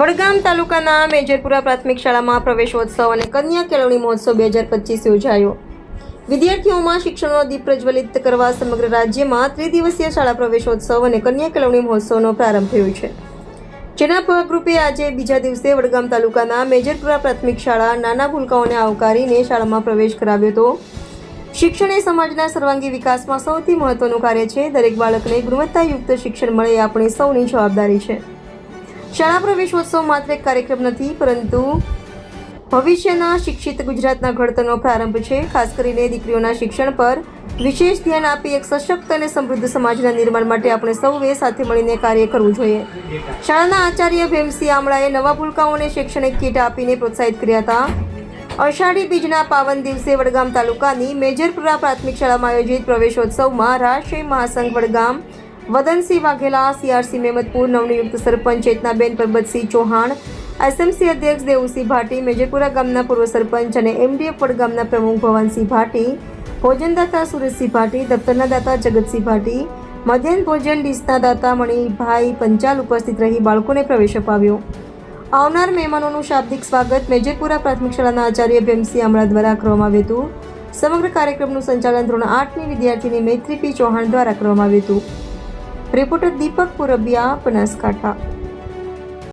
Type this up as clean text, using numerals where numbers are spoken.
વડગામ તાલુકાના મેજરપુરા પ્રાથમિક શાળામાં પ્રવેશોત્સવ અને કન્યા કેળવણી મહોત્સવ 2025 યોજાયો. વિદ્યાર્થીઓમાં શિક્ષણનો દીપ પ્રજ્વલિત કરવા સમગ્ર રાજ્યમાં ત્રિદિવસીય શાળા પ્રવેશોત્સવ અને કન્યા કેળવણી મહોત્સવનો પ્રારંભ થયો છે. જેના ભાગરૂપે આજે બીજા દિવસે વડગામ તાલુકાના મેજરપુરા પ્રાથમિક શાળા નાના ભૂલકાઓને આવકારીને શાળામાં પ્રવેશ કરાવ્યો હતો. શિક્ષણ એ સમાજના સર્વાંગી વિકાસમાં સૌથી મહત્વનું કાર્ય છે. દરેક બાળકને ગુણવત્તાયુક્ત શિક્ષણ મળે એ આપણી સૌની જવાબદારી છે. શાળા પ્રવેશોત્સવ માત્ર એક કાર્યક્રમ નથી, પરંતુ ભવિષ્યના શિક્ષિત ગુજરાતના ઘડતરનો પ્રારંભ છે. ખાસ કરીને દીકરીઓના શિક્ષણ પર વિશેષ ધ્યાન આપી એક સશક્ત અને સમૃદ્ધ સમાજના નિર્માણ માટે આપણે સૌએ સાથે મળીને કાર્ય કરવું જોઈએ. શાળાના આચાર્ય ભીમસિંહ આમળાએ નવા ભૂલકાઓને શૈક્ષણિક કીટ આપીને પ્રોત્સાહિત કર્યા હતા. અષાઢી બીજના પાવન દિવસે વડગામ તાલુકાની મેજરપુરા પ્રાથમિક શાળામાં આયોજિત પ્રવેશોત્સવમાં રાષ્ટ્રીય મહાસંઘ વડગામ વદનસિંહ વાઘેલા, સીઆરસી મેમતપુર, નવનિયુક્ત સરપંચ ચેતનાબેન પરબતસિંહ ચૌહાણ, એસએમસી અધ્યક્ષ દેવુસિંહ ભાટી, મેજરપુરા ગામના પૂર્વ સરપંચ અને એમડીએફ વડગામના પ્રમુખ ભવાનસિંહ ભાટી, ભોજનદાતા સુરેશસિંહ ભાટી, દફતરના દાતા જગતસિંહ ભાટી, મધ્યાહન ભોજન ડીશના દાતા મણિભાઈ પંચાલ ઉપસ્થિત રહી બાળકોને પ્રવેશ અપાવ્યો. આવનાર મહેમાનોનું શાબ્દિક સ્વાગત મેજરપુરા પ્રાથમિક શાળાના આચાર્ય ભીમસિંહ આમળા દ્વારા કરવામાં આવ્યું હતું. સમગ્ર કાર્યક્રમનું સંચાલન ધોરણ 8ની વિદ્યાર્થીની મૈત્રી પી ચૌહાણ દ્વારા કરવામાં આવ્યું હતું. રિપોર્ટર દીપક પુરબિયા, બનાસકાંઠા.